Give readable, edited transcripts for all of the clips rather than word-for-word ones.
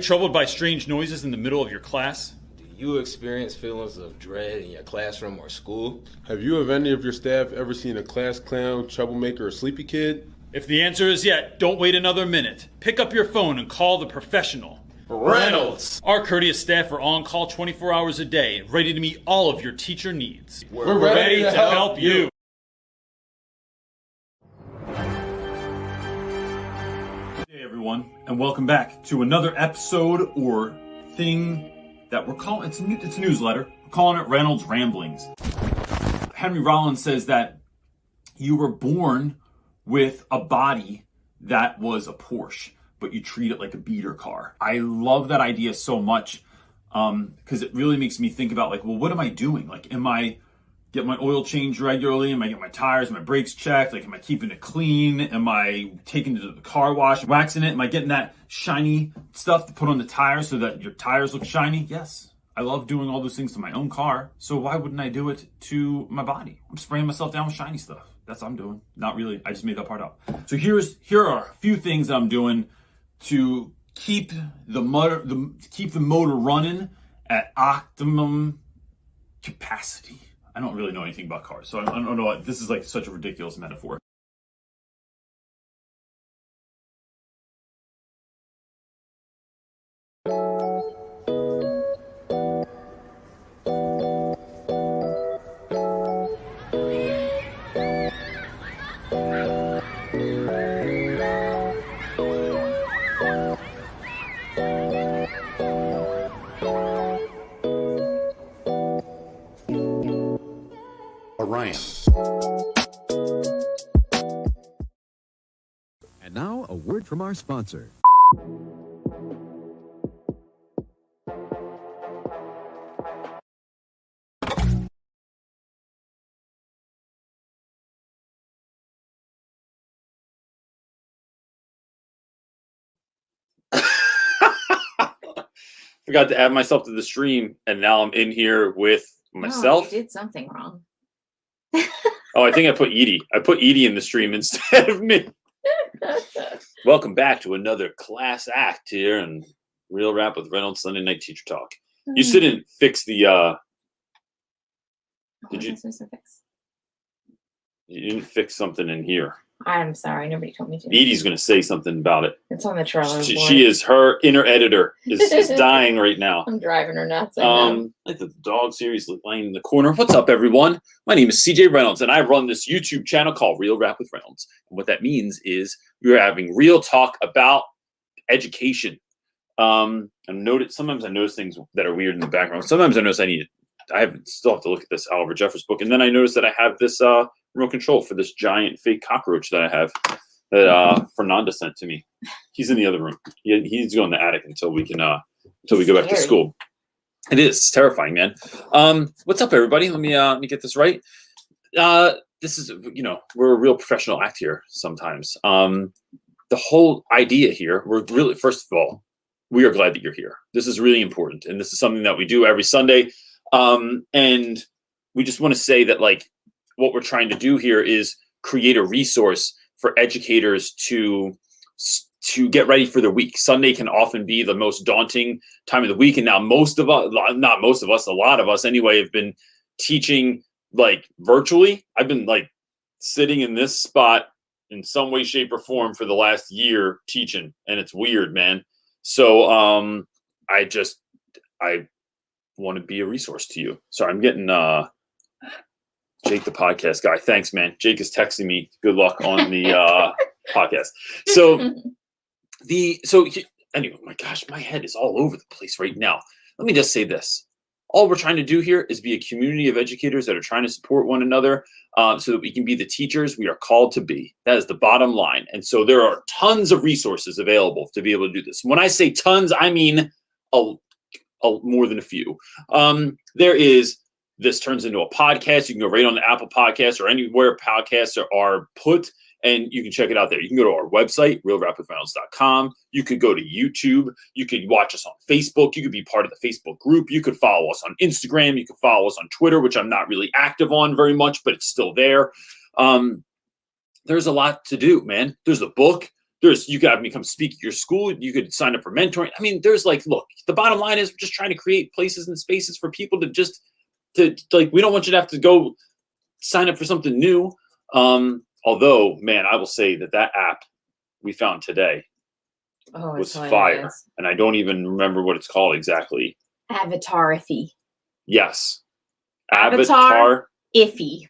Troubled by strange noises in the middle of your class? Do you experience feelings of dread in your classroom or school? Have you or any of your staff ever seen a class clown, troublemaker, or sleepy kid? If the answer is yes, don't wait another minute. Pick up your phone and call the professional. Reynolds! Our courteous staff are on call 24 hours a day, ready to meet all of your teacher needs. We're ready to help you. Hey everyone, and welcome back to another episode or thing that we're calling, it's a newsletter. We're calling it Reynolds Ramblings. Henry Rollins says that you were born with a body that was a Porsche, but you treat it like a beater car. I love that idea so much because it really makes me think about like, well, what am I doing? Like, am I getting my oil changed regularly? Am I getting my tires, my brakes checked? Like, am I keeping it clean? Am I taking it to the car wash, waxing it? Am I getting that shiny stuff to put on the tires so that your tires look shiny? Yes. I love doing all those things to my own car. So why wouldn't I do it to my body? I'm spraying myself down with shiny stuff. That's what I'm doing. Not really. I just made that part up. So here are a few things I'm doing to keep the motor running at optimum capacity. I don't really know anything about cars, so I don't know. This is like such a ridiculous metaphor. Orion. And now, a word from our sponsor. Forgot to add myself to the stream, and now I'm in here with myself. You did something wrong. Oh, I think I put Edie. I put Edie in the stream instead of me. Welcome back to another class act here and Real Rap with Reynolds Sunday Night Teacher Talk. You didn't fix the did you? You didn't fix something in here. I'm sorry, nobody told me to. Edie's going to say something about it. It's on the Trello board. She is, her inner editor is dying right now. I'm driving her nuts. Like the dog seriously laying in the corner. What's up, everyone? My name is CJ Reynolds, and I run this YouTube channel called Real Rap with Reynolds. And what that means is we're having real talk about education. And sometimes I notice things that are weird in the background. Sometimes I notice still have to look at this Oliver Jeffers book, and then I notice that I have this remote control for this giant fake cockroach that I have that Fernanda sent to me. He's in the other room. He's going in the attic until we can until we go back to school. It is. It's terrifying, man. What's up, everybody? Let me get this right. This is, we're a real professional act here sometimes. The whole idea here, we're really, first of all, we are glad that you're here. This is really important, and this is something that we do every Sunday. And we just want to say that, like, what we're trying to do here is create a resource for educators to get ready for their week. Sunday can often be the most daunting time of the week. And now a lot of us anyway, have been teaching like virtually. I've been like sitting in this spot in some way, shape, or form for the last year teaching. And it's weird, man. So I want to be a resource to you. Sorry, I'm getting Jake, the podcast guy. Thanks, man. Jake is texting me. Good luck on the podcast. Anyway, my gosh, my head is all over the place right now. Let me just say this. All we're trying to do here is be a community of educators that are trying to support one another so that we can be the teachers we are called to be. That is the bottom line. And so there are tons of resources available to be able to do this. When I say tons, I mean more than a few. This turns into a podcast. You can go right on the Apple Podcast or anywhere podcasts are put, and you can check it out there. You can go to our website, realrapwithreynolds.com. You could go to YouTube. You could watch us on Facebook. You could be part of the Facebook group. You could follow us on Instagram. You could follow us on Twitter, which I'm not really active on very much, but it's still there. There's a lot to do, man. There's the book. you could have me come speak at your school. You could sign up for mentoring. I mean, there's like, look, the bottom line is we're just trying to create places and spaces for people to like, we don't want you to have to go sign up for something new. Although, man, I will say that app we found today was fire. And I don't even remember what it's called exactly. Avatar-iffy. Yes. Avatar iffy.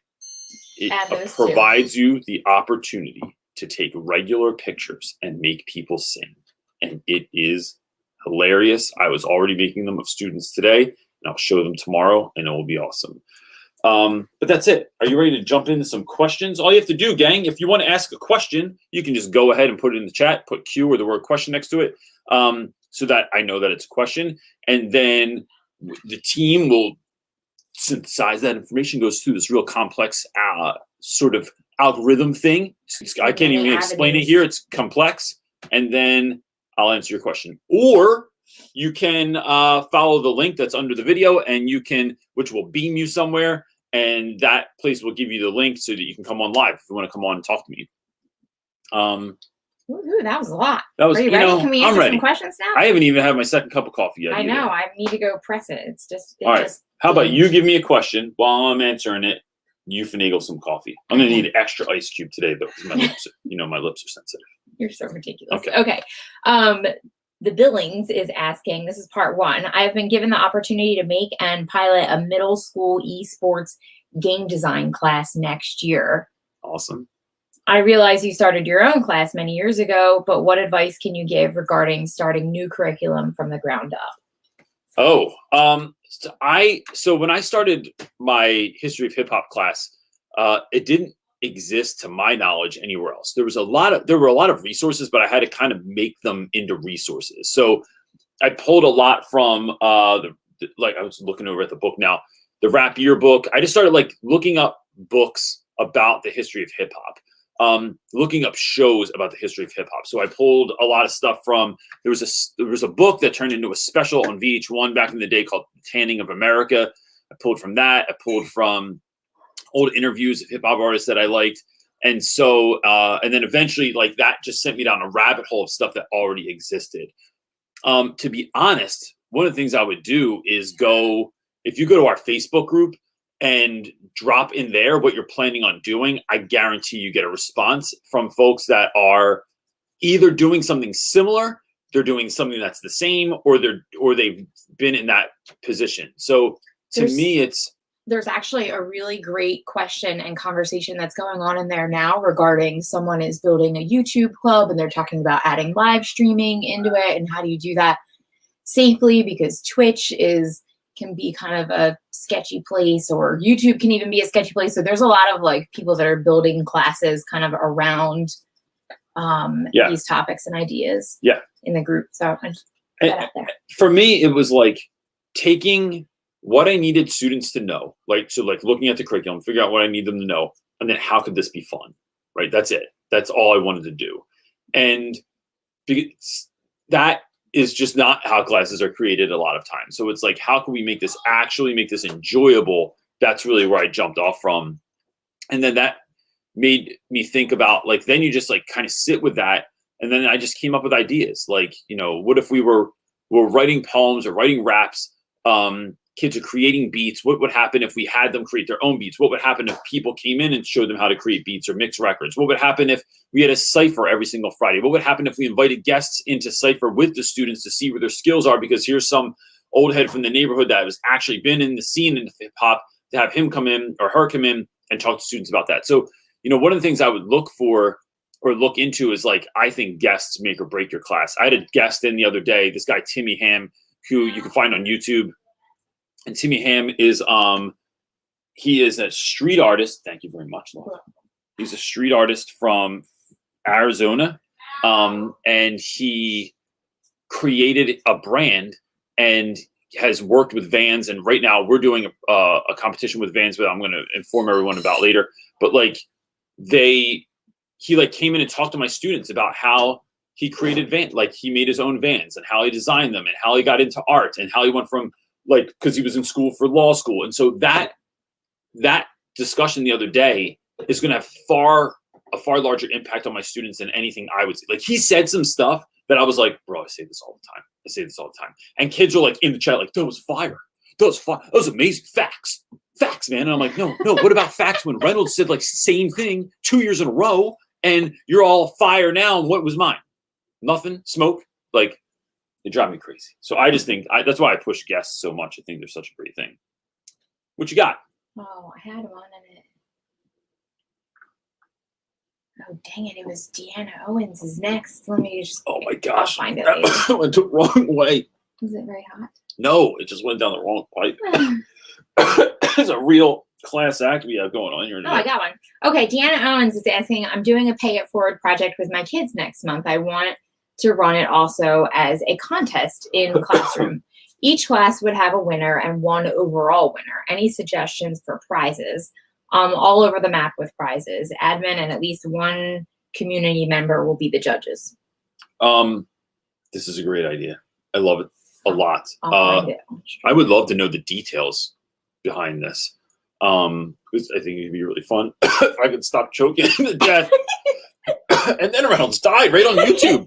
It provides you the opportunity to take regular pictures and make people sing. And it is hilarious. I was already making them of students today, and I'll show them tomorrow, and it will be awesome. But that's it. Are you ready to jump into some questions? All you have to do, gang, if you want to ask a question, you can just go ahead and put it in the chat, put Q or the word question next to it, so that I know that it's a question. And then the team will synthesize that information, goes through this real complex sort of algorithm thing. I can't even explain it here. It's complex. And then I'll answer your question. Or you can follow the link that's under the video, and you can, which will beam you somewhere, and that place will give you the link so that you can come on live if you want to come on and talk to me. Ooh, that was a lot. That was, Are you ready? Can we answer some questions now? I haven't even had my second cup of coffee yet. I know. I need to go press it. It's just. All right. How about you give me a question while I'm answering it? You finagle some coffee. I'm gonna need an extra ice cube today, though, because my lips, my lips are sensitive. You're so ridiculous. Okay. The Billings is asking, this is part 1. I have been given the opportunity to make and pilot a middle school esports game design class next year. Awesome. I realize you started your own class many years ago, but what advice can you give regarding starting new curriculum from the ground up? So when I started my history of hip hop class, it didn't exist to my knowledge anywhere else. There were a lot of resources, but I had to kind of make them into resources. So I pulled a lot from like I was looking over at the book now, the Rap Yearbook. I just started like looking up books about the history of hip hop. Looking up shows about the history of hip hop. So I pulled a lot of stuff from, there was a book that turned into a special on VH1 back in the day called The Tanning of America. I pulled from that. I pulled from old interviews of hip hop artists that I liked. And so, and then eventually like that just sent me down a rabbit hole of stuff that already existed. To be honest, one of the things I would do is if you go to our Facebook group and drop in there what you're planning on doing, I guarantee you get a response from folks that are either doing something similar, they're doing something that's the same, or they've been in that position. So to me, there's actually a really great question and conversation that's going on in there now regarding someone is building a YouTube club and they're talking about adding live streaming into it, and how do you do that safely, because Twitch can be kind of a sketchy place, or YouTube can even be a sketchy place. So there's a lot of like people that are building classes kind of around these topics and ideas in the group. So I just put that out there. For me, it was like taking what I needed students to know, like looking at the curriculum, figure out what I need them to know, and then how could this be fun, right? That's it. That's all I wanted to do. And that is just not how classes are created a lot of times. So it's like, how can we make this enjoyable? That's really where I jumped off from. And then that made me think about like, then you just like kind of sit with that. And then I just came up with ideas like, what if we were writing poems or writing raps, kids are creating beats. What would happen if we had them create their own beats? What would happen if people came in and showed them how to create beats or mix records? What would happen if we had a cypher every single Friday? What would happen if we invited guests into cypher with the students to see where their skills are? Because here's some old head from the neighborhood that has actually been in the scene in hip hop, to have him come in or her come in and talk to students about that. So, one of the things I would look for or look into is like, I think guests make or break your class. I had a guest in the other day, this guy, Timmy Ham, who you can find on YouTube. And Timmy Ham is he is a street artist. Thank you very much, Laura. He's a street artist from Arizona, and he created a brand and has worked with Vans. And right now we're doing a competition with Vans, but I'm going to inform everyone about later. But like he came in and talked to my students about how he created Vans, like he made his own Vans and how he designed them and how he got into art and how he went from because he was in school for law school. And so that discussion the other day is going to have far a far larger impact on my students than anything I would say. Like, he said some stuff that I was like, bro, I say this all the time. I say this all the time. And kids are like in the chat, like, that was fire. That was fire. That was amazing. Facts. Facts, man. And I'm like, no. What about facts when Reynolds said like same thing 2 years in a row and you're all fire now? And what was mine? Nothing. Smoke. Like, it drive me crazy. So I just think that's why I push guests so much. I think they're such a great thing. What you got? Oh, I had one in it. Oh, dang it. It was Deanna Owens is next. Let me just. Oh my gosh. I'll find it later. That went the wrong way. Is it very hot? No, it just went down the wrong pipe. There's a real class act we have going on here today. Oh, I got one. Okay, Deanna Owens is asking, I'm doing a pay it forward project with my kids next month. I want to run it also as a contest in classroom. Each class would have a winner and one overall winner. Any suggestions for prizes? All over the map with prizes. Admin and at least one community member will be the judges. This is a great idea. I love it a lot. I'll find it. I would love to know the details behind this. Because I think it'd be really fun if I could stop choking to death. And then Reynolds died right on YouTube.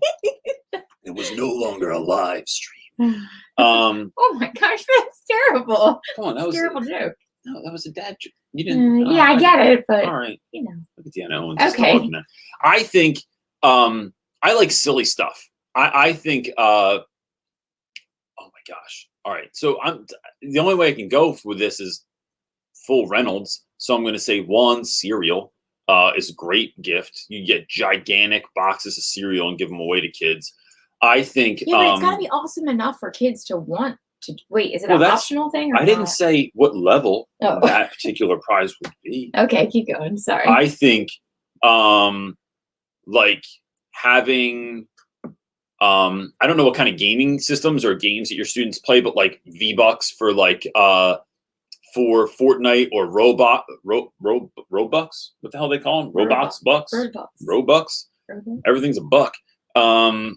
It was no longer a live stream. Oh my gosh, that's terrible. Come on, that was terrible joke. No, that was a dad joke. You didn't. Yeah, I get it, but all right. You know. Look at Deanna Owens. Okay. I think I like silly stuff. I think oh my gosh. All right. So the only way I can go with this is full Reynolds. So I'm gonna say one, cereal is a great gift. You get gigantic boxes of cereal and give them away to kids. I think yeah, but it's gotta be awesome enough for kids to want to wait. Is it an optional thing? Or I didn't say what level Oh. that particular prize would be. Okay, keep going. Sorry. I think like having I don't know what kind of gaming systems or games that your students play, but like V-Bucks for like for Fortnite or Robux. What the hell they call them? Bucks. Robux. Everything's a buck. We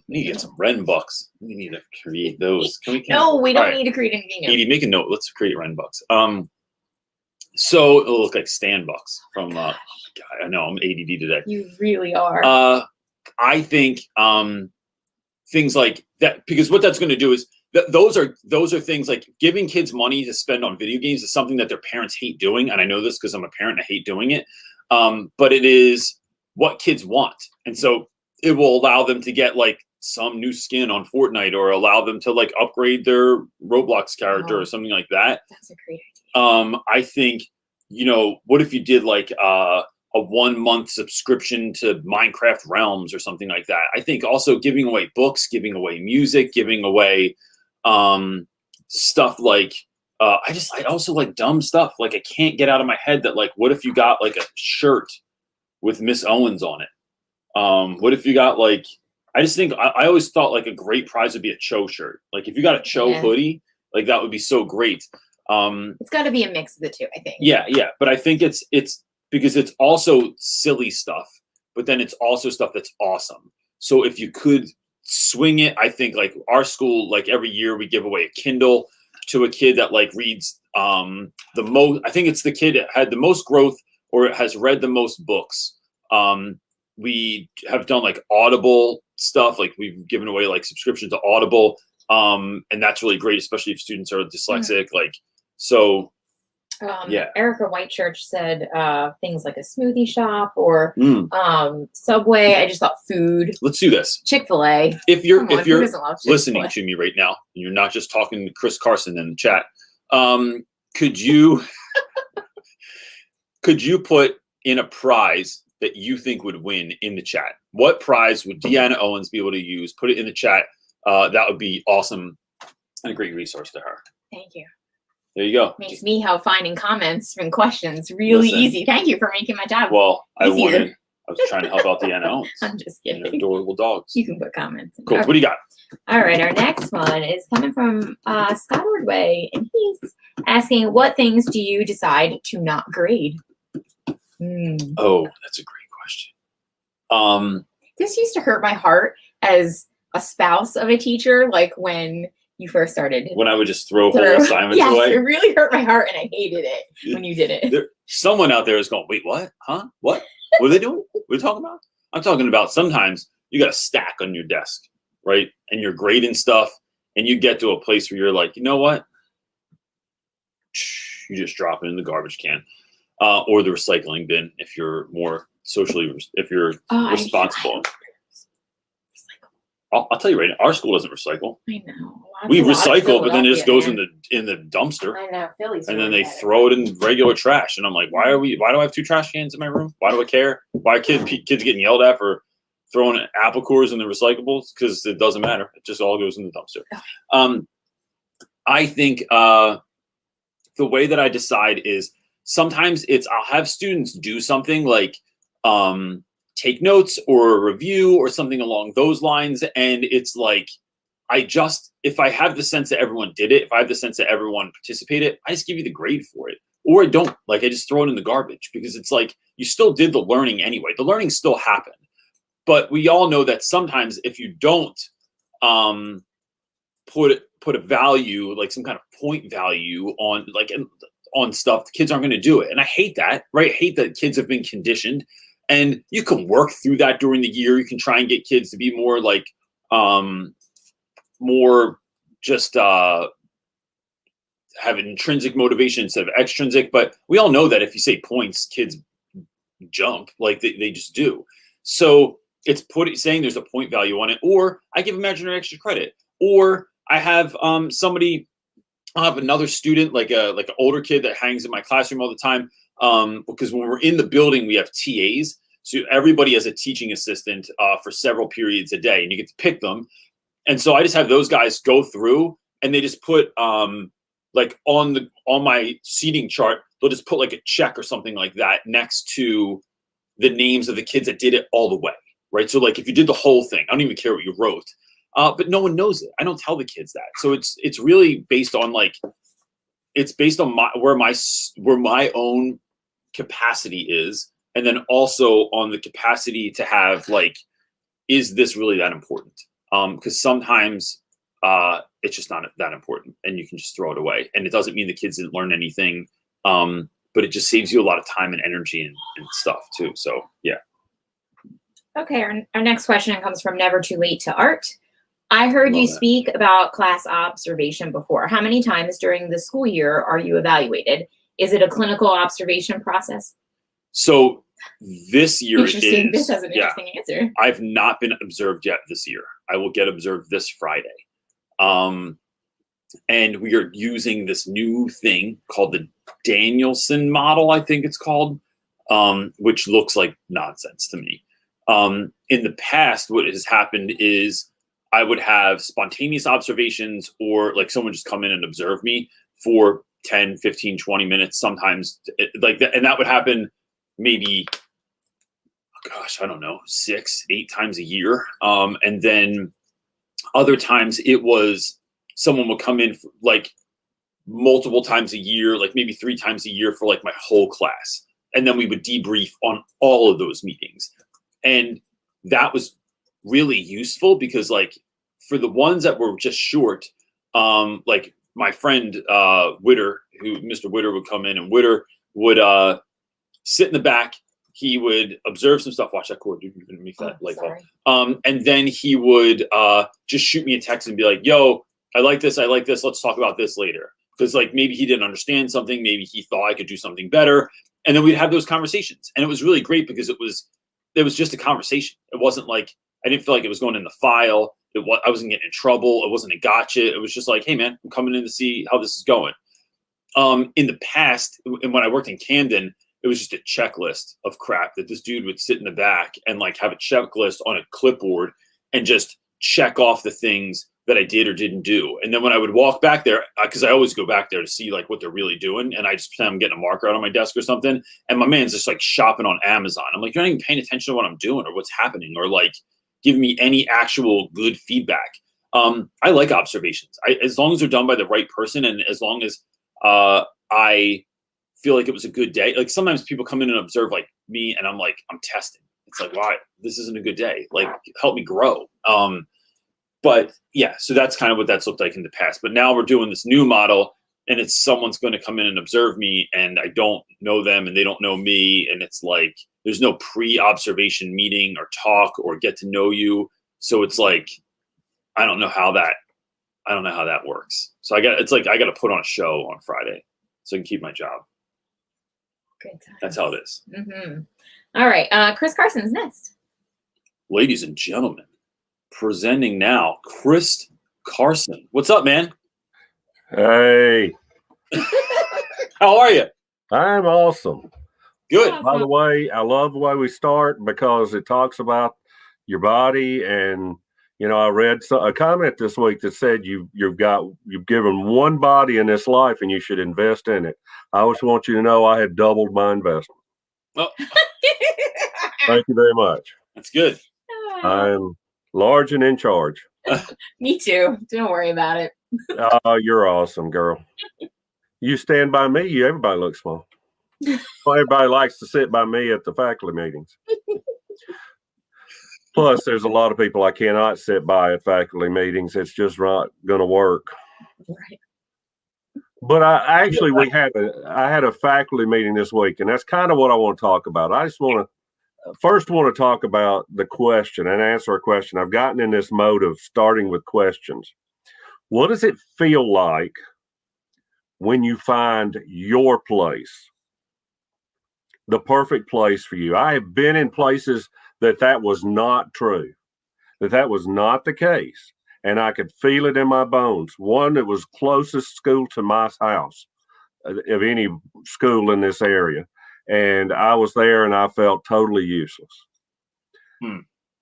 need to get some Ren Bucks. We need to create those. Can we? No, we don't need to create anything new. Edie, make a note. Let's create Ren Bucks. So it'll look like Stan Bucks from. Oh my God, I know I'm ADD today. You really are. I think things like that, because what that's going to do is those are things like giving kids money to spend on video games is something that their parents hate doing, and I know this because I'm a parent and I hate doing it. But it is what kids want, and so it will allow them to get like some new skin on Fortnite, or allow them to like upgrade their Roblox character or something like that. That's a great idea. I think, what if you did like a 1 month subscription to Minecraft Realms or something like that. I think also giving away books, giving away music, giving away stuff like I also like dumb stuff. Like, I can't get out of my head that like, what if you got like a shirt with Miss Owens on it? What if you got like, I just think I always thought like a great prize would be a Cho shirt. Like if you got a Cho hoodie, like that would be so great. It's got to be a mix of the two, I think. Yeah. But I think it's because it's also silly stuff, but then it's also stuff that's awesome. So if you could swing it, I think like our school, like every year we give away a Kindle to a kid that like reads the most. I think it's the kid that had the most growth or has read the most books. We have done like Audible stuff. Like we've given away like subscription to Audible. And that's really great, especially if students are dyslexic. Like, so Erica Whitechurch said things like a smoothie shop or Subway. I just thought food. Let's do this. Chick-fil-A. If you're who listening to me right now, and you're not just talking to Chris Carson in the chat, could you put in a prize that you think would win in the chat? What prize would Deanna Owens be able to use? Put it in the chat. That would be awesome and a great resource to her. Thank you. There you go. Makes me help finding comments and questions really easy. Thank you for making my job. Well, easier. I was trying to help out Deanna Owens. I'm just kidding. And adorable dogs. You can put comments. Cool. Okay. What do you got? All right. Our next one is coming from Scott Ordway, and he's asking, what things do you decide to not grade? Oh, that's a great question. This used to hurt my heart as a spouse of a teacher, like when you first started. When I would just throw whole assignments away. It really hurt my heart, and I hated it when you did it. Someone out there is going, wait, what? Huh? What? What are they doing? What are you talking about? I'm talking about sometimes you got a stack on your desk, right? And you're grading stuff, and you get to a place where you're like, you know what? You just drop it in the garbage can or the recycling bin if you're more socially, if you're responsible. I'll tell you right now, our school doesn't recycle. I know. We recycle, but then it just goes in the dumpster. I know. Philly's and then they throw it in regular trash. And I'm like, why do I have 2 trash cans in my room? Why do I care? Why are kids getting yelled at for throwing apple cores in the recyclables? Because it doesn't matter. It just all goes in the dumpster. I think the way that I decide is sometimes I'll have students do something like take notes or a review or something along those lines. And it's like, if I have the sense that everyone did it, if I have the sense that everyone participated, I just give you the grade for it. Or I don't. Like, I just throw it in the garbage because it's like, you still did the learning anyway. The learning still happened. But we all know that sometimes if you don't put a value, like some kind of point value on stuff, the kids aren't going to do it. And I hate that, right? I hate that kids have been conditioned. And you can work through that during the year. You can try and get kids to be more like, more just have an intrinsic motivation instead of extrinsic. But we all know that if you say points, kids jump, like they just do. So it's saying there's a point value on it, or I give imaginary extra credit, or I have I'll have another student, like an older kid that hangs in my classroom all the time. Because when we're in the building, we have TAs. So everybody has a teaching assistant for several periods a day, and you get to pick them. And so I just have those guys go through, and they just put like on my seating chart, they'll just put like a check or something like that next to the names of the kids that did it all the way, right? So like if you did the whole thing, I don't even care what you wrote, but no one knows it. I don't tell the kids that. So it's really based on where my own capacity is, and then also on the capacity to have like, is this really that important? Because sometimes it's just not that important, and you can just throw it away. And it doesn't mean the kids didn't learn anything, but it just saves you a lot of time and energy and stuff too. So yeah. Okay, our next question comes from Never Too Late to Art. I heard you speak about class observation before. How many times during the school year are you evaluated? Is it a clinical observation process? So this year This is an interesting answer. I've not been observed yet this year. I will get observed this Friday. And we are using this new thing called the Danielson model, I think it's called, which looks like nonsense to me. In the past, what has happened is I would have spontaneous observations, or like someone just come in and observe me for 10, 15, 20 minutes, sometimes like that. And that would happen maybe, I don't know, 6, 8 times a year. And then other times it was someone would come in for like multiple times a year, like maybe 3 times a year for like my whole class. And then we would debrief on all of those meetings. And that was really useful because like for the ones that were just short, like my friend Witter, Mr. Witter would come in, and Witter would sit in the back. He would observe some stuff. Watch that cord, dude. You're gonna make that light bulb. And then he would just shoot me a text and be like, "Yo, I like this. Let's talk about this later." Because like maybe he didn't understand something. Maybe he thought I could do something better. And then we'd have those conversations, and it was really great because it was just a conversation. It wasn't like I didn't feel like it was going in the file. I wasn't getting in trouble. It wasn't a gotcha. It was just like, hey man, I'm coming in to see how this is going. In the past, and when I worked in Camden, it was just a checklist of crap that this dude would sit in the back and like have a checklist on a clipboard and just check off the things that I did or didn't do. And then when I would walk back there, because I always go back there to see like what they're really doing, and I just pretend I'm getting a marker out on my desk or something, and my man's just like shopping on Amazon. I'm like, you're not even paying attention to what I'm doing or what's happening, or like giving me any actual good feedback. I like observations. As long as they're done by the right person, and as long as I feel like it was a good day. Like sometimes people come in and observe like me, and I'm like, I'm testing. It's like, why? This isn't a good day. Like, help me grow. But yeah, so that's kind of what that's looked like in the past. But now we're doing this new model, and it's someone's going to come in and observe me, and I don't know them, and they don't know me, and it's like there's no pre-observation meeting or talk or get to know you. So it's like, I don't know how that works. So I got to put on a show on Friday so I can keep my job. Good times. That's how it is. Mm-hmm. All right. Chris Carson's next. Ladies and gentlemen, presenting now, Chris Carson. What's up, man? Hey, How are you? I'm awesome. Good. By the way, I love the way we start because it talks about your body. And, I read a comment this week that said you've given one body in this life and you should invest in it. I always want you to know I had doubled my investment. Oh, Thank you very much. that's good. I'm large and in charge. Me too. Don't worry about it. Oh, you're awesome, girl. You stand by me, everybody looks small. Well, everybody likes to sit by me at the faculty meetings. Plus, there's a lot of people I cannot sit by at faculty meetings. It's just not going to work. Right. But I had a faculty meeting this week, and that's kind of what I want to talk about. I just want to talk about the question and answer a question. I've gotten in this mode of starting with questions. What does it feel like when you find your place, the perfect place for you? I have been in places that was not true, that was not the case. And I could feel it in my bones. One that was closest school to my house of any school in this area. And I was there and I felt totally useless.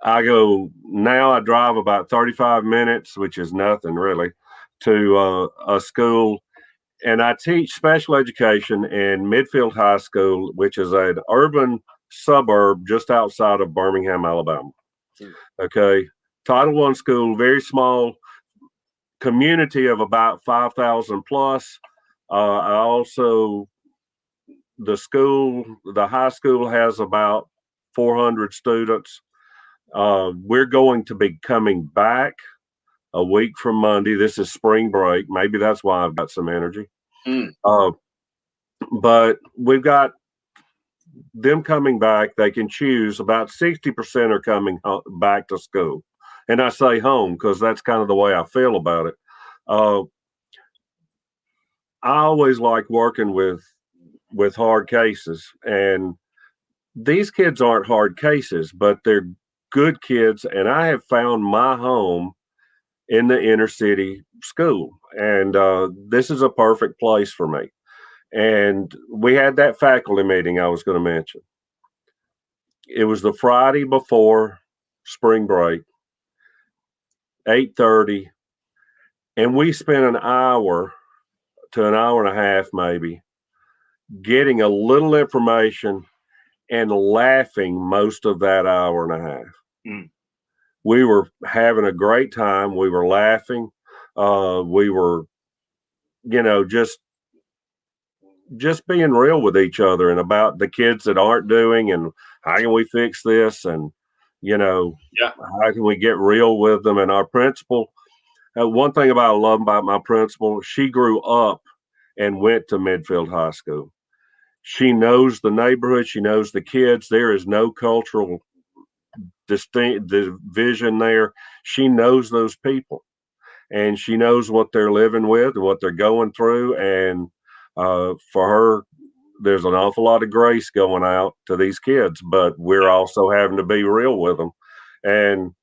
I drive about 35 minutes, which is nothing really, to a school. And I teach special education in Midfield High School, which is an urban suburb just outside of Birmingham, Alabama. Okay. Title I school, very small community of about 5,000 plus. The high school has about 400 students. We're going to be coming back a week from Monday. This is spring break. Maybe that's why I've got some energy. But we've got them coming back. They can choose. About 60% are coming back to school. And I say home because that's kind of the way I feel about it. I always like working with hard cases. And these kids aren't hard cases, but they're good kids. And I have found my home in the inner city school. And this is a perfect place for me. And we had that faculty meeting I was going to mention. It was the Friday before spring break, 8:30. And we spent an hour to an hour and a half, maybe, getting a little information and laughing most of that hour and a half. We were having a great time. We were laughing. We were, just being real with each other and about the kids that aren't doing and how can we fix this and, how can we get real with them. And our principal, one thing I love about my principal, she grew up and went to Midfield High School. She knows the neighborhood. She knows the kids. There is no cultural distinct division there. She knows those people and she knows what they're living with and what they're going through. And for her, there's an awful lot of grace going out to these kids, but we're also having to be real with them. And,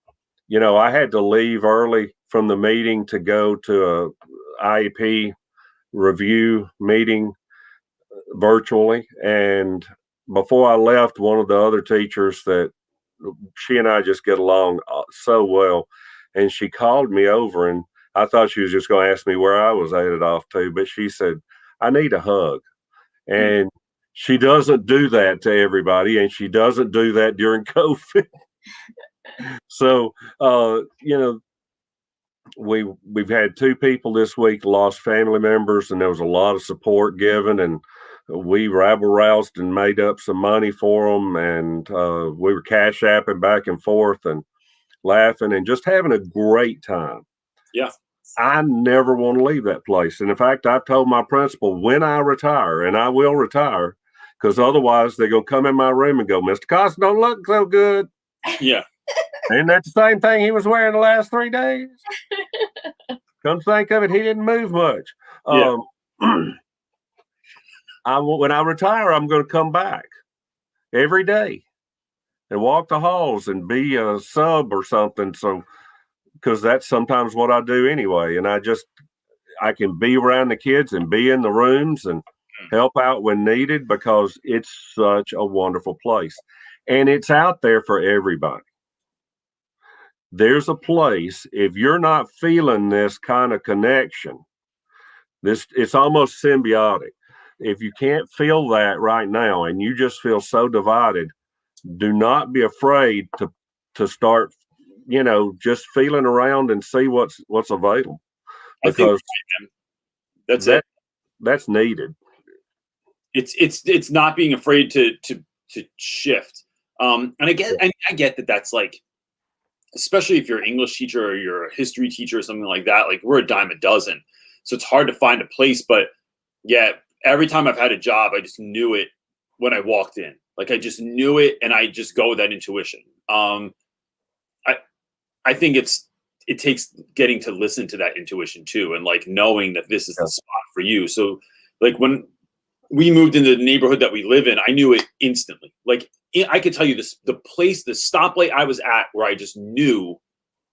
I had to leave early from the meeting to go to a IEP review meeting virtually. And before I left, one of the other teachers that she and I just get along so well, and she called me over and I thought she was just going to ask me where I was headed off to, but she said, I need a hug. And she doesn't do that to everybody, and she doesn't do that during COVID. So, we've had two people this week lost family members, and there was a lot of support given, and we rabble-roused and made up some money for them, and we were cash apping back and forth and laughing and just having a great time. Yeah. I never want to leave that place. And in fact, I've told my principal when I retire, and I will retire, because otherwise they're going to come in my room and go, Mr. Costin don't look so good. Yeah. Ain't that the same thing he was wearing the last 3 days? Come think of it, he didn't move much. Yeah. When I retire, I'm going to come back every day and walk the halls and be a sub or something. So, because that's sometimes what I do anyway. And I can be around the kids and be in the rooms and help out when needed, because it's such a wonderful place. And it's out there for everybody. There's a place, if you're not feeling this kind of connection, it's almost symbiotic. If you can't feel that right now and you just feel so divided, do not be afraid to start, just feeling around and see what's available. Because that's needed. It's not being afraid to shift. And I get that that's like, especially if you're an English teacher or you're a history teacher or something like that, like we're a dime a dozen. So it's hard to find a place. But yeah, every time I've had a job, I just knew it when I walked in. Like I just knew it, and I just go with that intuition. I think it takes getting to listen to that intuition too, and like knowing that this is the spot for you. So like when we moved into the neighborhood that we live in, I knew it instantly. Like I could tell you this, the stoplight I was at, where I just knew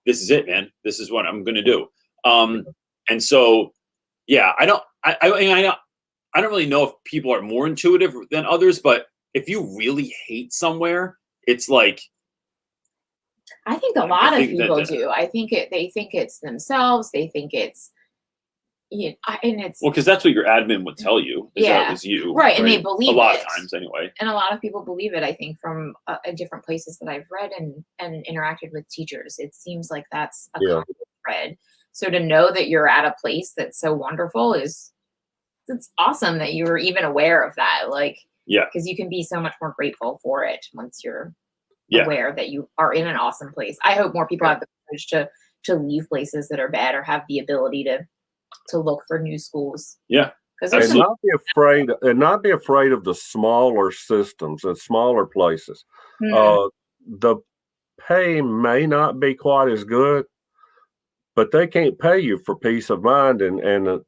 this is it, man. This is what I'm going to do. And so, yeah, I don't really know if people are more intuitive than others, but if you really hate somewhere, it's like, I think a lot of people do. I think they think it's themselves. They think it's, and it's because that's what your admin would tell you. That it was you, right? And they believe a lot it. Of times anyway. And a lot of people believe it. I think from different places that I've read and interacted with teachers, it seems like that's a common thread. So to know that you're at a place that's so wonderful it's awesome that you were even aware of that. Like, because you can be so much more grateful for it once you're aware that you are in an awesome place. I hope more people have the courage to leave places that are bad, or have the ability to look for new schools. Yeah. And not be afraid of the smaller systems and smaller places. The pay may not be quite as good, but they can't pay you for peace of mind and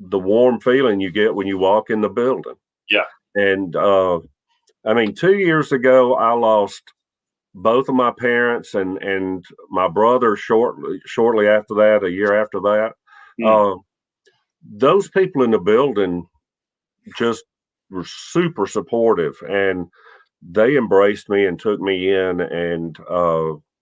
the warm feeling you get when you walk in the building. Yeah. And 2 years ago, I lost both of my parents and my brother shortly after that, a year after that. Those people in the building just were super supportive, and they embraced me and took me in. And,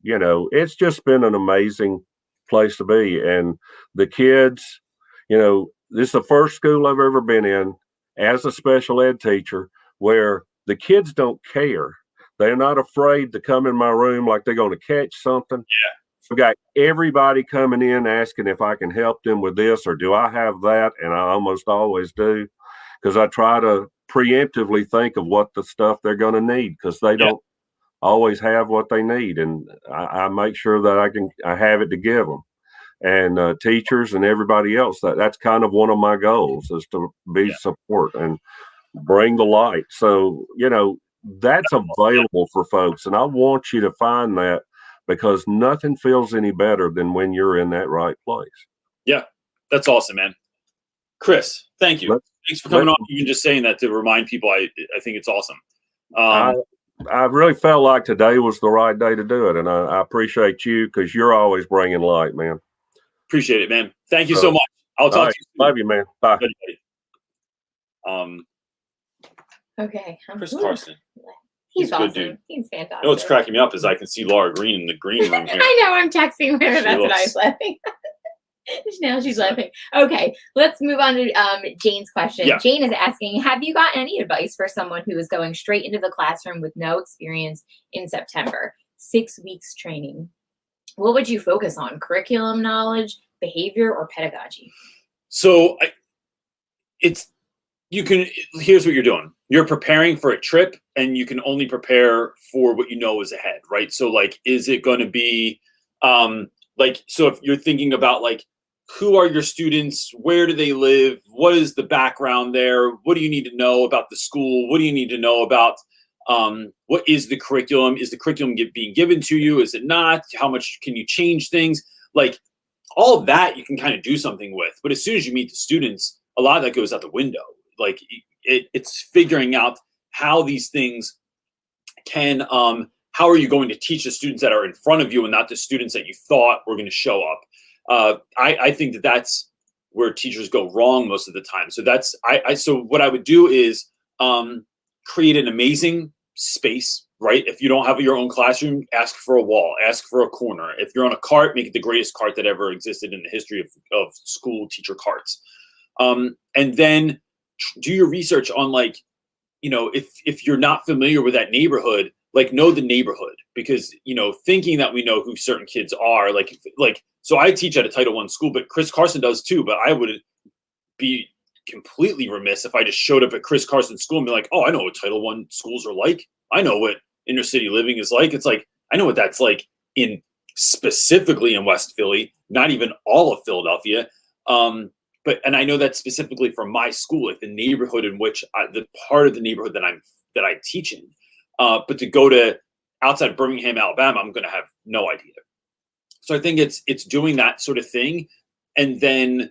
it's just been an amazing place to be. And the kids, this is the first school I've ever been in as a special ed teacher where the kids don't care. They're not afraid to come in my room like they're going to catch something. Yeah. I've got everybody coming in asking if I can help them with this or do I have that? And I almost always do, because I try to preemptively think of what the stuff they're going to need, because they don't always have what they need. And I make sure that I have it to give them. And teachers and everybody else, that's kind of one of my goals, is to be support and bring the light. So, that's available for folks. And I want you to find that, because nothing feels any better than when you're in that right place. Yeah, that's awesome, man. Chris, thank you. Thanks for coming on. Even just saying that to remind people, I think it's awesome. I really felt like today was the right day to do it. And I appreciate you, because you're always bringing light, man. Appreciate it, man. Thank you so much. I'll talk to you soon. Love you, man. Bye. Okay. Chris Carson. He's awesome. Good dude. He's fantastic. You know what's cracking me up is I can see Laura Green in the green room here. I know. I'm texting her. That's what I was laughing. Now she's laughing. Okay, let's move on to Jane's question. Yeah. Jane is asking, have you got any advice for someone who is going straight into the classroom with no experience in September? 6 weeks training. What would you focus on? Curriculum knowledge, behavior, or pedagogy? So here's what you're doing. You're preparing for a trip, and you can only prepare for what you know is ahead, right? So is it going to be, so if you're thinking about who are your students? Where do they live? What is the background there? What do you need to know about the school? What do you need to know about what is the curriculum? Is the curriculum being given to you? Is it not? How much can you change things? Like all of that you can kind of do something with. But as soon as you meet the students, a lot of that goes out the window. Like it's figuring out how these things can, how are you going to teach the students that are in front of you and not the students that you thought were going to show up? I think that that's where teachers go wrong most of the time. So that's, so what I would do is create an amazing space, right? If you don't have your own classroom, ask for a wall, ask for a corner. If you're on a cart, make it the greatest cart that ever existed in the history of school teacher carts. And then do your research on, like, you know, if you're not familiar with that neighborhood, like, know the neighborhood, because, you know, thinking that we know who certain kids are, like, so I teach at a Title I school, but Chris Carson does too. But I would be completely remiss if I just showed up at Chris Carson's school and be like, oh, I know what Title I schools are like. I know what inner city living is like. It's like, I know what that's like specifically in West Philly, not even all of Philadelphia. And I know that specifically from my school, like the neighborhood in which the part of the neighborhood that I teach in. But to go to outside Birmingham, Alabama, I'm going to have no idea. So I think it's doing that sort of thing, and then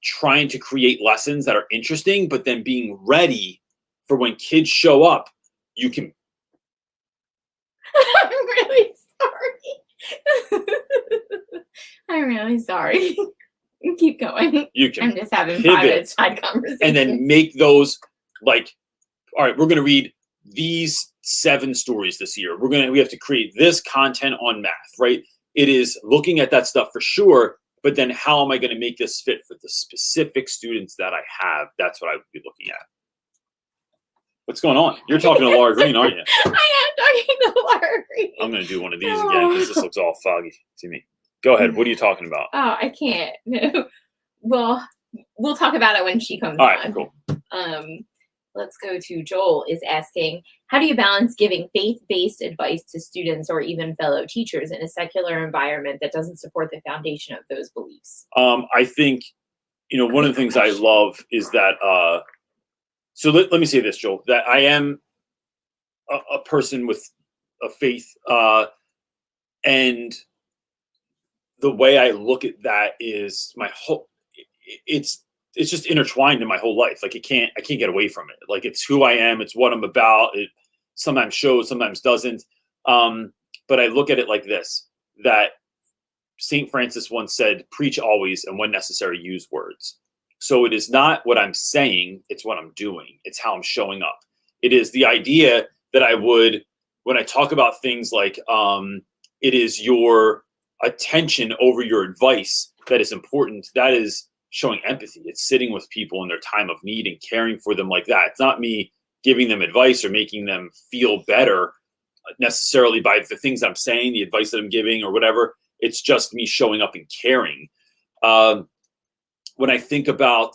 trying to create lessons that are interesting, but then being ready for when kids show up, you can. I'm really sorry. I'm really sorry. Keep going. You can. I'm just having pivot private side conversations. And then make those, like, all right, we're going to read these 7 stories this year. We have to create this content on math, right? It is looking at that stuff for sure, but then how am I going to make this fit for the specific students that I have? That's what I would be looking at. What's going on? You're talking to Laura Green, aren't you? I am talking to Laura Green. I'm going to do one of these again because this looks all foggy to me. Go ahead. What are you talking about? Oh, I can't. No. Well, we'll talk about it when she comes all on. Right, cool. Let's go to Joel is asking, how do you balance giving faith-based advice to students or even fellow teachers in a secular environment that doesn't support the foundation of those beliefs? I think, you know, one of the things I love is that, so let me say this, Joel, that I am a person with a faith, and the way I look at that is it's just intertwined in my whole life. Like I can't get away from it. Like it's who I am. It's what I'm about. It sometimes shows, sometimes doesn't. But I look at it like this, that St. Francis once said, preach always, and when necessary, use words. So it is not what I'm saying, it's what I'm doing. It's how I'm showing up. It is the idea that I would, when I talk about things like, it is your attention over your advice that is important. That is showing empathy. It's sitting with people in their time of need and caring for them like that. It's not me giving them advice or making them feel better necessarily by the things I'm saying, the advice that I'm giving or whatever. It's just me showing up and caring. When I think about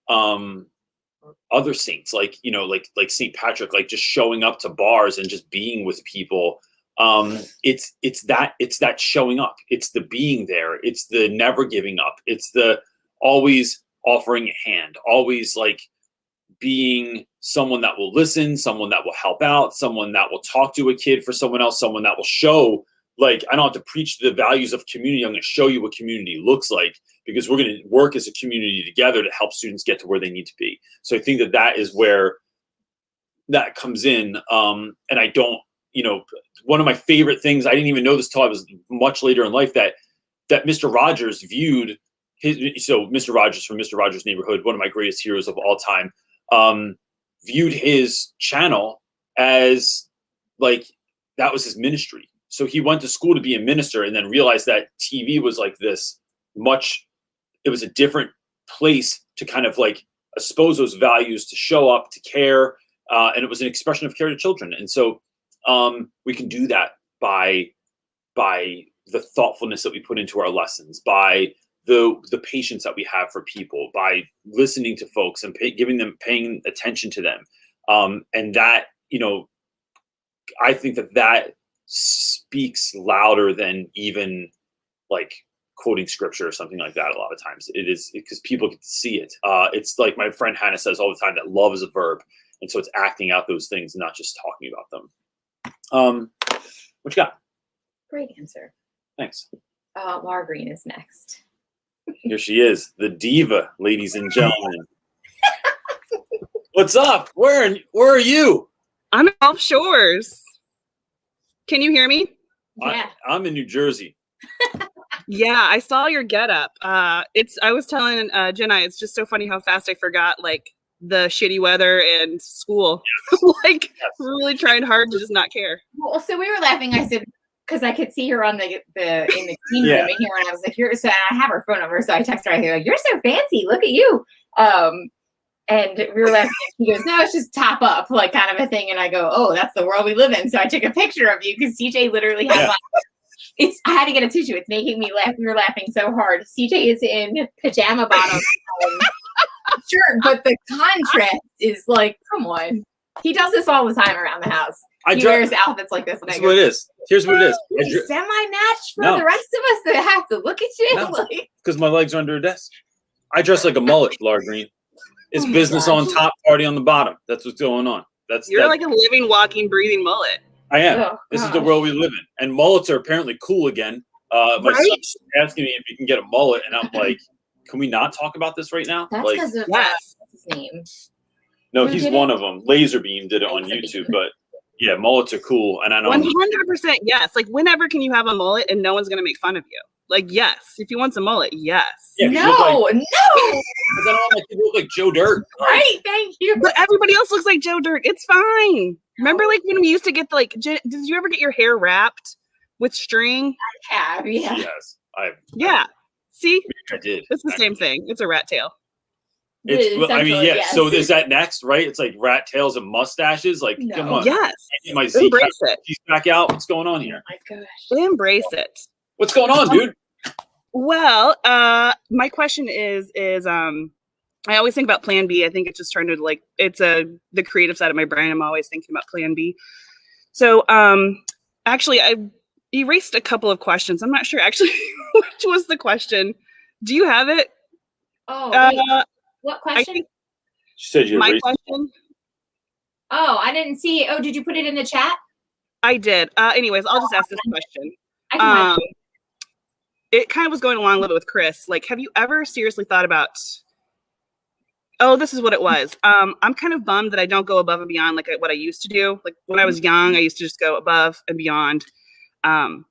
other saints, like, you know, like St. Patrick, like just showing up to bars and just being with people, it's that showing up. It's the being there. It's the never giving up. It's the always offering a hand, always like being someone that will listen, someone that will help out, someone that will talk to a kid for someone else, someone that will show, like, I don't have to preach the values of community. I'm going to show you what community looks like, because we're going to work as a community together to help students get to where they need to be. So I think that is where that comes in. And I don't, you know, one of my favorite things, I didn't even know this till I was much later in life, that Mr. Rogers viewed Mr. Rogers from Mr. Rogers' Neighborhood, one of my greatest heroes of all time, viewed his channel as like, that was his ministry. So he went to school to be a minister and then realized that TV was like this it was a different place to kind of like expose those values, to show up, to care. And it was an expression of care to children. And so we can do that by the thoughtfulness that we put into our lessons, by the patience that we have for people, by listening to folks and paying attention to them. And that, you know, I think that speaks louder than even like quoting scripture or something like that. A lot of times it is because people get to see it. It's like my friend Hannah says all the time that love is a verb. And so it's acting out those things, not just talking about them. What you got? Great answer. Thanks. Laura Green is next. Here she is, the diva, ladies and gentlemen. What's up? Where are you? I'm in Gulf Shores. Can you hear me? Yeah. I'm in New Jersey. Yeah, I saw your getup. I was telling Jenna, it's just so funny how fast I forgot like the shitty weather and school. Like really trying hard to just not care. Well, so we were laughing. I said, because I could see her on the in the team room in here, and I was like, so I have her phone number, so I texted her. I was like, "You're so fancy. Look at you." And we were laughing. He goes, "No, it's just top up, like kind of a thing." And I go, "Oh, that's the world we live in." So I took a picture of you because CJ literally has I had to get a tissue. It's making me laugh. We were laughing so hard. CJ is in pajama bottoms. Sure, but the contrast is like, come on. He does this all the time around the house. He wears outfits like this. Here's what it is. Here's what it is. Semi-matched for the rest of us that have to look at you. Because my legs are under a desk. I dress like a mullet, Laura Green. It's business on top, party on the bottom. That's what's going on. You're like a living, walking, breathing mullet. I am. This is the world we live in. And mullets are apparently cool again. My son's asking me if you can get a mullet, and I'm like, can we not talk about this right now? That's because of what's his name? No, he's one of them. Laserbeam did it on YouTube, but yeah, mullets are cool. And I know 100% yes. Like, whenever can you have a mullet and no one's gonna make fun of you? Like, yes, if he wants a mullet, yes. Yeah, no. Because I don't want to look like Joe Dirt. Right, thank you. But everybody else looks like Joe Dirt. It's fine. Remember, like when we used to get did you ever get your hair wrapped with string? I have, yeah. Yes, yeah. See, I did. It's the same thing. It's a rat tail. Yes. So is that next, right? It's like rat tails and mustaches. Like, come on. Yes. My embrace it. He's back out. What's going on here? Oh my gosh. Embrace it. What's going on, dude? Well, my question is I always think about Plan B. I think it's just trying to it's the creative side of my brain. I'm always thinking about Plan B. So, actually, I erased a couple of questions. I'm not sure actually which was the question. Do you have it? Oh, what question? She said you my question. Oh, I didn't see. Oh, did you put it in the chat? I did. Anyways, I'll just ask this question. It kind of was going along a little bit with Chris. Like, have you ever seriously thought about? Oh, this is what it was. I'm kind of bummed that I don't go above and beyond like what I used to do. Like when I was young, I used to just go above and beyond. And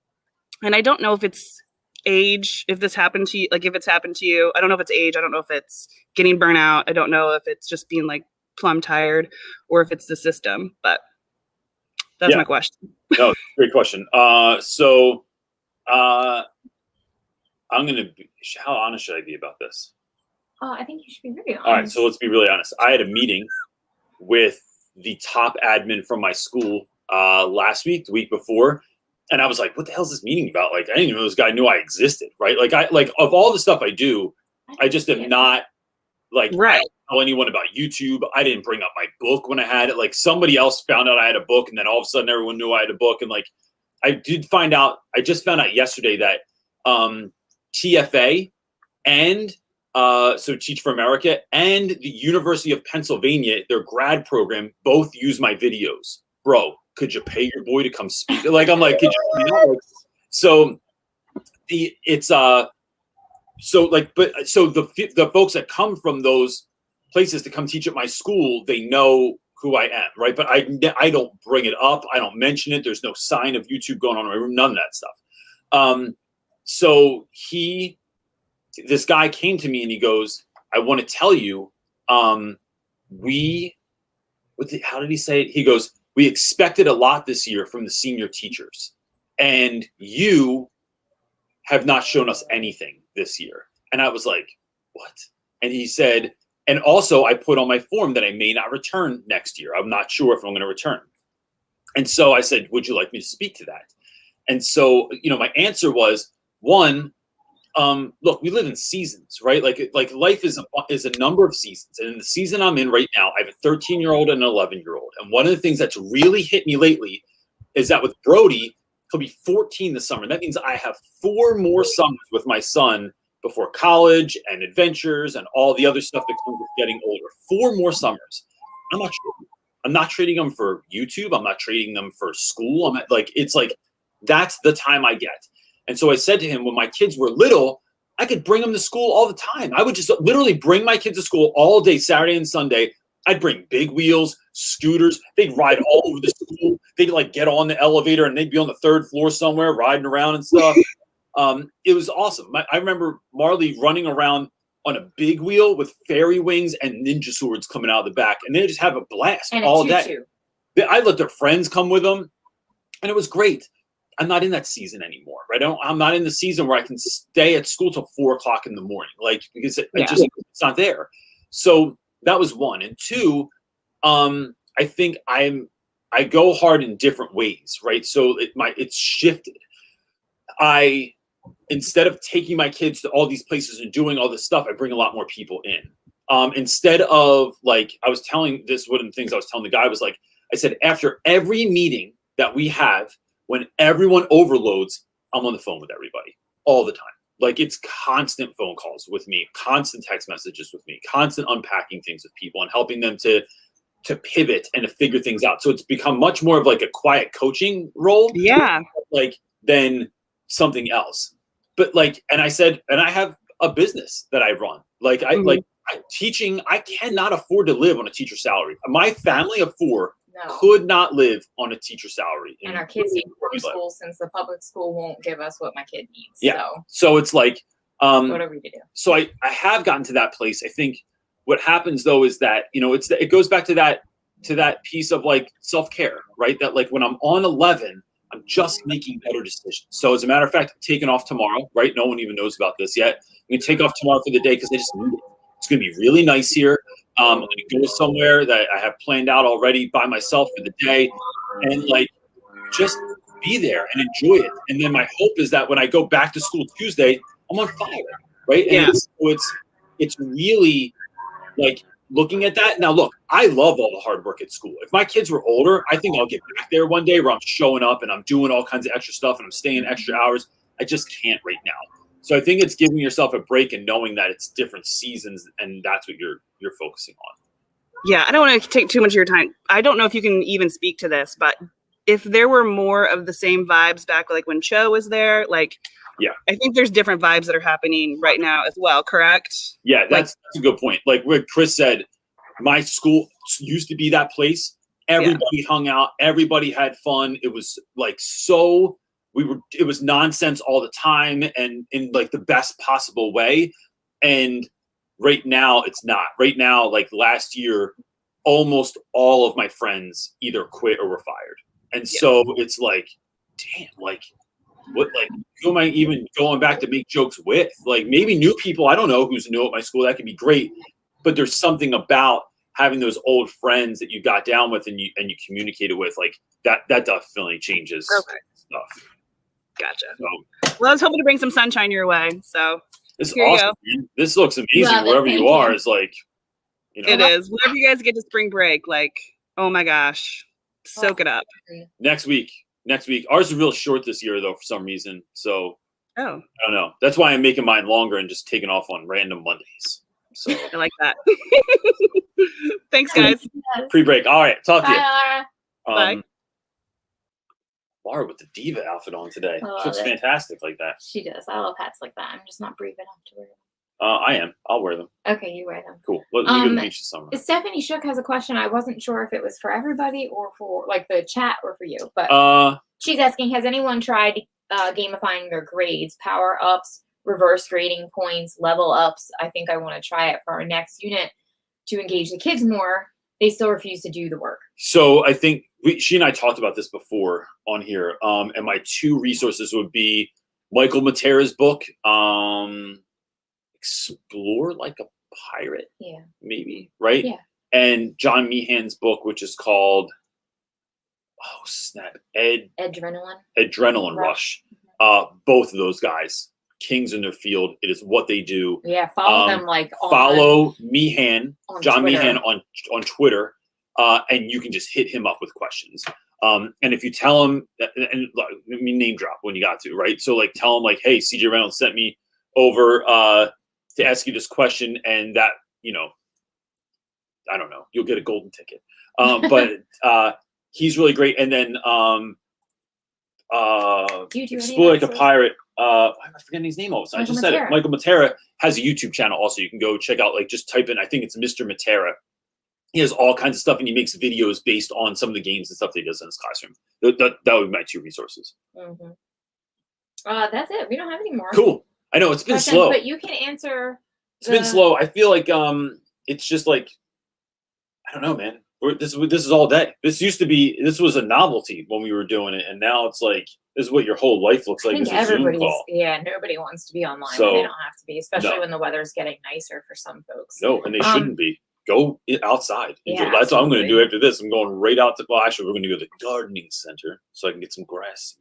I don't know if it's age, if this happened to you, like if it's happened to you. I don't know if it's age. I don't know if it's getting burnt out. I don't know if it's just being like plumb tired or if it's the system. But that's my question. No, great question. I'm going to be, how honest should I be about this? I think you should be very honest. All right, so let's be really honest. I had a meeting with the top admin from my school last week, the week before, and I was like, "What the hell is this meeting about?" Like, I didn't even know this guy knew I existed, right? Like, of all the stuff I do, I just am not like I don't tell anyone about YouTube. I didn't bring up my book when I had it. Like, somebody else found out I had a book, and then all of a sudden, everyone knew I had a book. And like, I just found out yesterday that TFA and so Teach for America and the University of Pennsylvania, their grad program, both use my videos. Bro, could you pay your boy to come speak? Like, I'm like, could you? So the folks that come from those places to come teach at my school, they know who I am, right? But I don't bring it up. I don't mention it. There's no sign of YouTube going on in my room. None of that stuff. So this guy came to me and he goes, I want to tell you, how did he say it? He goes, we expected a lot this year from the senior teachers, and you have not shown us anything this year. And I was like, what? And he said, and also I put on my form that I may not return next year. I'm not sure if I'm going to return. And so I said, would you like me to speak to that? And so, my answer was, one, look, we live in seasons, right? Like life is a number of seasons. And in the season I'm in right now, I have a 13-year-old and an 11-year-old. And one of the things that's really hit me lately is that with Brody, He'll be 14 this summer. That means I have 4 more summers with my son before college and adventures and all the other stuff that comes with getting older. 4 more summers. I'm not trading them for YouTube. I'm not trading them for school. That's the time I get. And so I said to him, when my kids were little, I could bring them to school all the time. I would just literally bring my kids to school all day, Saturday and Sunday. I'd bring big wheels, scooters. They'd ride all over the school. They'd like get on the elevator and they'd be on the 3rd floor somewhere riding around and stuff. It was awesome. I remember Marley running around on a big wheel with fairy wings and ninja swords coming out of the back. And they just have a blast all day. I let their friends come with them. And it was great. I'm not in that season anymore, right? I'm not in the season where I can stay at school till 4 o'clock in the morning, because it's not there. So that was 1. And 2, I think I go hard in different ways, right? So it's shifted. Instead of taking my kids to all these places and doing all this stuff, I bring a lot more people in. Instead of one of the things I was telling the guy was I said, after every meeting that we have, when everyone overloads, I'm on the phone with everybody all the time. It's constant phone calls with me, constant text messages with me, constant unpacking things with people and helping them to pivot and to figure things out. So it's become much more of a quiet coaching role. Yeah. Than something else. But and I said, and I have a business that I run. Teaching, I cannot afford to live on a teacher salary. My family of 4 could not live on a teacher salary. And our kids need homeschool since the public school won't give us what my kid needs. Yeah. So it's what are we to do? So I have gotten to that place. I think what happens though is that, it goes back to that piece of self-care, right? That when I'm on 11, I'm just making better decisions. So as a matter of fact, I'm taking off tomorrow, right? No one even knows about this yet. I'm going to take off tomorrow for the day because I just need it. It's going to be really nice here. I'm going to go somewhere that I have planned out already by myself for the day and just be there and enjoy it. And then my hope is that when I go back to school Tuesday, I'm on fire, right? Yeah. And it's really looking at that. Now, look, I love all the hard work at school. If my kids were older, I think I'll get back there one day where I'm showing up and I'm doing all kinds of extra stuff and I'm staying extra hours. I just can't right now. So I think it's giving yourself a break and knowing that it's different seasons and that's what you're focusing on. Yeah, I don't want to take too much of your time. I don't know if you can even speak to this, but if there were more of the same vibes back when Cho was there, yeah, I think there's different vibes that are happening right now as well, correct? Yeah, that's a good point. What Chris said, my school used to be that place. Everybody hung out. Everybody had fun. It was it was nonsense all the time and in the best possible way. And right now it's not. Right now, last year, almost all of my friends either quit or were fired. And so it's damn, what, who am I even going back to make jokes with? Maybe new people, I don't know who's new at my school. That could be great. But there's something about having those old friends that you got down with and you communicated with, that definitely changes stuff. Gotcha. So, well, I was hoping to bring some sunshine your way. So this is awesome, man. This looks amazing wherever you are. It's it is. Whenever you guys get to spring break, oh my gosh, soak it up. Next week. Ours is real short this year though, for some reason. So I don't know. That's why I'm making mine longer and just taking off on random Mondays. So I like that. Thanks, guys. Pre-break. All right. Talk to you. Bye. Laura with the diva outfit on today. She looks it. fantastic like that. She does. I love hats like that. I'm just not brave enough to wear them. I am. I'll wear them. Okay, you wear them. Cool. Let me go to the beach this summer. Stephanie Shook has a question. I wasn't sure if it was for everybody or for the chat or for you. But she's asking, has anyone tried gamifying their grades, power ups, reverse grading points, level ups? I think I want to try it for our next unit to engage the kids more. They still refuse to do the work. So I think she and I talked about this before on here. And my 2 resources would be Michael Matera's book, Explore Like a Pirate. Yeah. Maybe, right? Yeah. And John Meehan's book, which is called, Adrenaline Rush. Both of those guys, kings in their field. It is what they do. Yeah, follow them follow Meehan, John Twitter. Meehan on Twitter, and you can just hit him up with questions. And if you tell them, and I mean, name drop when you got to, right? So like tell them like, hey, CJ Reynolds sent me over to ask you this question, and that, you know, I don't know, you'll get a golden ticket. But he's really great. And then Explore Like a Pirate. I'm forgetting his name all of a sudden. I just said it. Michael Matera has a YouTube channel also. You can go check out, like, just type in, I think it's Mr. Matera. He has all kinds of stuff, and he makes videos based on some of the games and stuff that he does in his classroom. That would be my 2 resources. Mm-hmm. That's it. We don't have any more. Cool. I know it's been slow, but you can answer. It's been slow. I feel like it's just like, I don't know, man. This is all day. This was a novelty when we were doing it, and now it's like this is what your whole life looks like. I think everybody's, yeah, nobody wants to be online. So, they don't have to be, especially when the weather's getting nicer for some folks. No, and they shouldn't be. Go outside. Yeah, that's what I'm going to do after this. I'm going right out to. Well, actually, we're going to go to the gardening center so I can get some grass,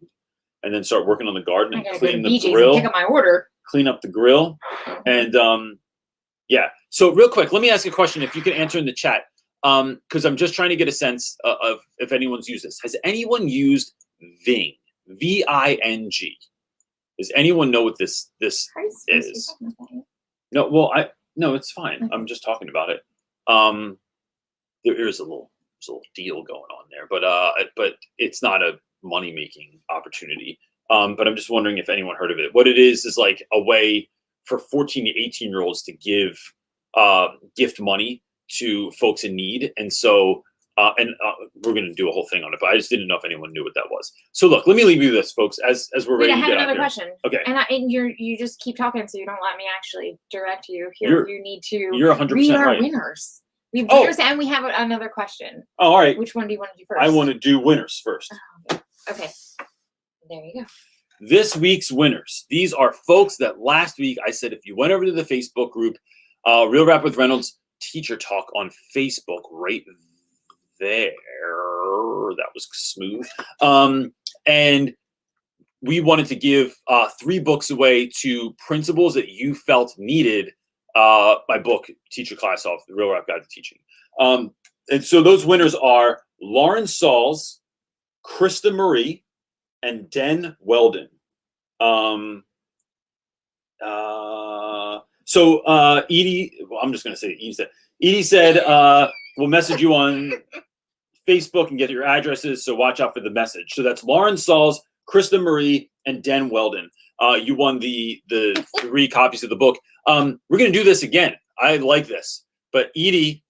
and then start working on the garden and clean the grill. Pick up my order. Clean up the grill, and yeah. So real quick, let me ask a question. If you can answer in the chat. Because I'm just trying to get a sense of if anyone's used this. Has anyone used Ving? V-I-N-G. Does anyone know what this is? No, well, no, it's fine. Okay. I'm just talking about it. There is a little deal going on there, but it's not a money-making opportunity. But I'm just wondering if anyone heard of it. What it is like a way for 14 to 18-year-olds to give gift money to folks in need. And so we're going to do a whole thing on it, but I just didn't know if anyone knew what that was. So look, let me leave you this, folks, as we're ready to get out here. I have another question. Okay. And you just keep talking, so you don't let me actually direct you here. You need to you're 100% read our right. winners. We have winners, and we have another question. Oh, all right. Which one do you want to do first? I want to do winners first. Oh, okay. There you go. This week's winners. These are folks that last week I said if you went over to the Facebook group, Real Rap with Reynolds Teacher Talk on Facebook, right there. That was smooth. And we wanted to give 3 books away to principals that you felt needed my book, Teacher Class Off, The Real Rap Guide to Teaching. And so those winners are Lauren Sauls, Krista Marie, and Den Weldon. So Edie, well, I'm just going to say Edie said, we'll message you on Facebook and get your addresses, so watch out for the message. So that's Lauren Sauls, Krista Marie, and Den Weldon. You won the 3 copies of the book. We're going to do this again. I like this. But Edie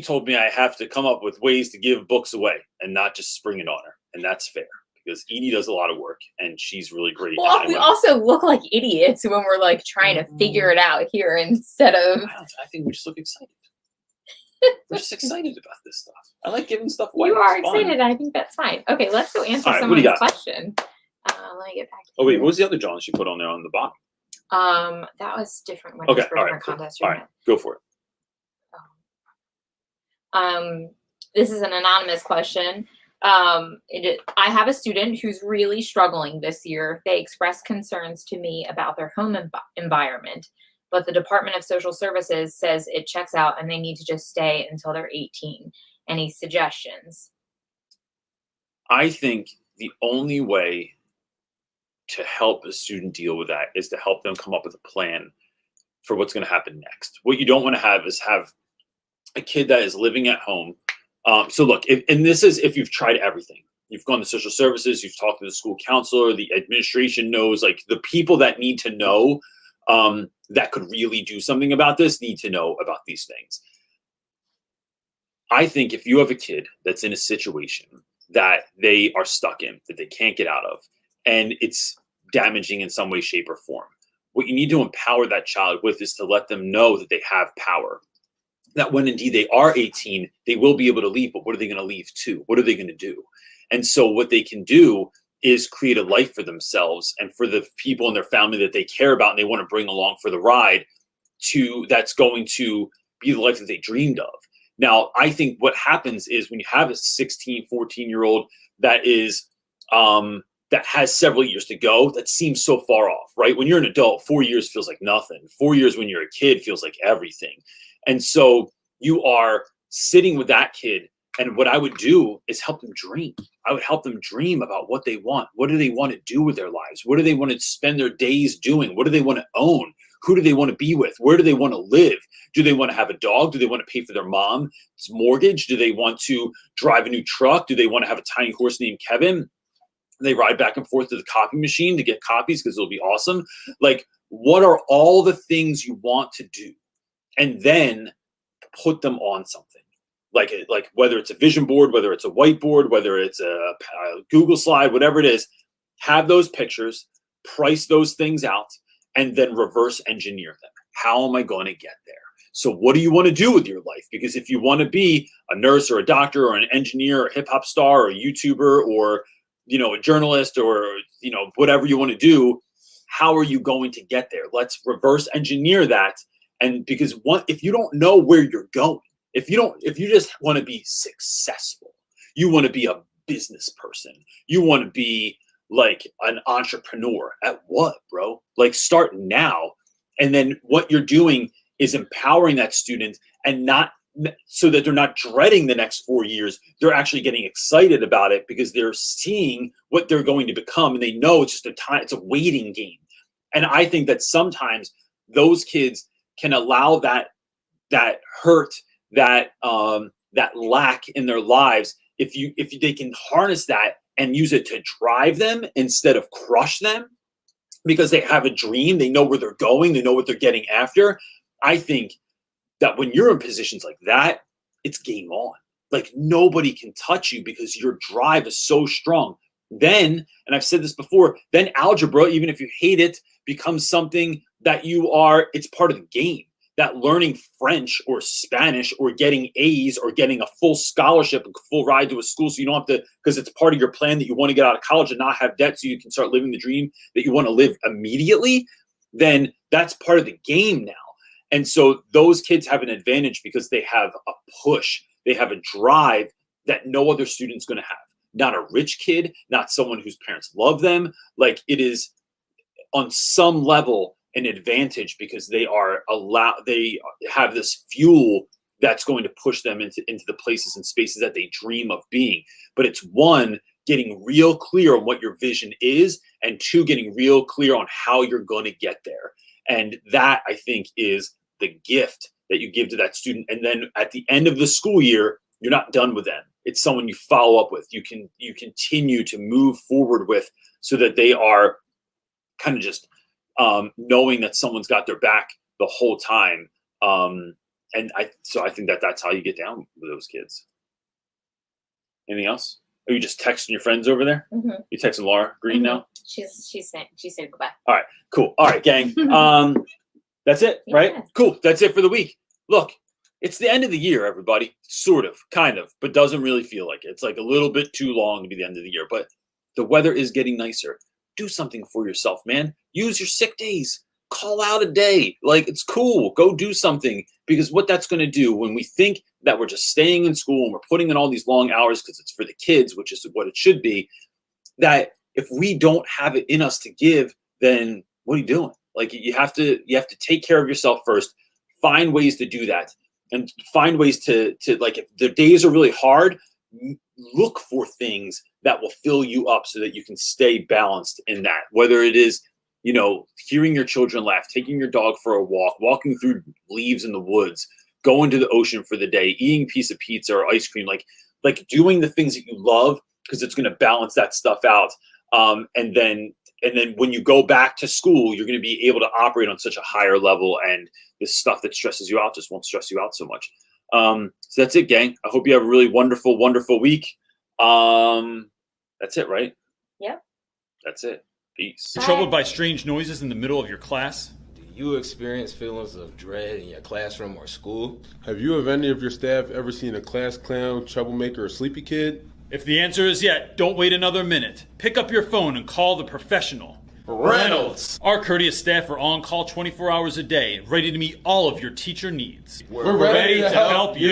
told me I have to come up with ways to give books away and not just spring it on her. And that's fair. Because Edie does a lot of work, and she's really great. Well, we also look like idiots when we're like trying to figure it out here instead of. I think we just look excited. We're just excited about this stuff. I like giving stuff away. You are excited. I think that's fine. Okay, let's go answer someone's question. Let me get back. Oh wait, what was the other John she put on there on the bottom? That was different. Okay, all right, cool. All right, go for it. This is an anonymous question. I have a student who's really struggling this year. They expressed concerns to me about their home environment, but the Department of Social Services says it checks out and they need to just stay until they're 18. Any suggestions? I think the only way to help a student deal with that is to help them come up with a plan for what's going to happen next. What you don't want to have is have a kid that is living at home. So look, this is if you've tried everything. You've gone to social services, you've talked to the school counselor, the administration knows, like the people that need to know that could really do something about this need to know about these things. I think if you have a kid that's in a situation that they are stuck in, that they can't get out of, and it's damaging in some way, shape, or form, what you need to empower that child with is to let them know that they have power. That when indeed they are 18, they will be able to leave, but what are they going to leave to? What are they going to do? And so what they can do is create a life for themselves and for the people in their family that they care about and they want to bring along for the ride that's going to be the life that they dreamed of. Now, I think what happens is when you have a 16, 14-year-old that is that has several years to go, that seems so far off, right? When you're an adult, 4 years feels like nothing. 4 years when you're a kid feels like everything. And so you are sitting with that kid And what I would do is help them dream. I would help them dream about what they want. What do they want to do with their lives? What do they want to spend their days doing? What do they want to own? Who do they want to be with? Where do they want to live? Do they want to have a dog? Do they want to pay for their mom's mortgage? Do they want to drive a new truck? Do they want to have a tiny horse named Kevin? They ride back and forth to the copy machine to get copies because it'll be awesome. Like, what are all the things you want to do? And then put them on something. Like whether it's a vision board, whether it's a whiteboard, whether it's a Google slide, whatever it is, have those pictures, price those things out, and then reverse engineer them. How am I going to get there? So what do you want to do with your life? Because if you want to be a nurse or a doctor or an engineer or a hip hop star or a YouTuber or, you know, a journalist or, you know, whatever you want to do, how are you going to get there? Let's reverse engineer that. And because if you don't know where you're going, if you just want to be successful, you want to be a business person, you want to be like an entrepreneur at what, bro? Like, start now. And then what you're doing is empowering that student, and not so that they're not dreading the next 4 years. They're actually getting excited about it because they're seeing what they're going to become, and they know it's just it's a waiting game. And I think that sometimes those kids can allow that hurt, that lack in their lives, if they can harness that and use it to drive them instead of crush them, because they have a dream, they know where they're going, they know what they're getting after. I think that when you're in positions like that, it's game on. Like, nobody can touch you because your drive is so strong. Then, and I've said this before, then algebra, even if you hate it, becomes something that it's part of the game. That learning French or Spanish or getting A's or getting a full scholarship, a full ride to a school, so you don't have to, because it's part of your plan that you want to get out of college and not have debt so you can start living the dream that you want to live immediately, then that's part of the game now. And so those kids have an advantage because they have a push. They have a drive that no other student's going to have. Not a rich kid, not someone whose parents love them. Like, it is on some level an advantage because they have this fuel that's going to push them into the places and spaces that they dream of being. But it's one, getting real clear on what your vision is, and two, getting real clear on how you're going to get there. And that, I think, is the gift that you give to that student. And then at the end of the school year, you're not done with them. It's someone you follow up with. You continue to move forward with, so that they are kind of just knowing that someone's got their back the whole time. And I think that's how you get down with those kids. Anything else? Are you just texting your friends over there? Mm-hmm. You texting Laura Green now? She said goodbye. All right, cool. All right, gang. That's it, right? Yeah. Cool. That's it for the week. Look, it's the end of the year, everybody. Sort of, kind of, but doesn't really feel like it. It's like a little bit too long to be the end of the year, but the weather is getting nicer. Do something for yourself, man. Use your sick days. Call out a day. Like, it's cool. Go do something, because what that's going to do, when we think that we're just staying in school and we're putting in all these long hours because it's for the kids, which is what it should be, that if we don't have it in us to give, then what are you doing? Like, you have to take care of yourself first. Find ways to do that, and find ways to like, if the days are really hard, look for things that will fill you up so that you can stay balanced in that. Whether it is, you know, hearing your children laugh, taking your dog for a walk, walking through leaves in the woods, going to the ocean for the day, eating a piece of pizza or ice cream, like doing the things that you love, because it's going to balance that stuff out. And then when you go back to school, you're going to be able to operate on such a higher level, and this stuff that stresses you out just won't stress you out so much. So that's it, gang. I hope you have a really wonderful, wonderful week. That's it, right? Yep. That's it. Peace. Troubled by strange noises in the middle of your class? Do you experience feelings of dread in your classroom or school? Have you or any of your staff ever seen a class clown, troublemaker, or sleepy kid? If the answer is yet, don't wait another minute. Pick up your phone and call the professional. Reynolds! Our courteous staff are on call 24 hours a day, ready to meet all of your teacher needs. We're ready to help you.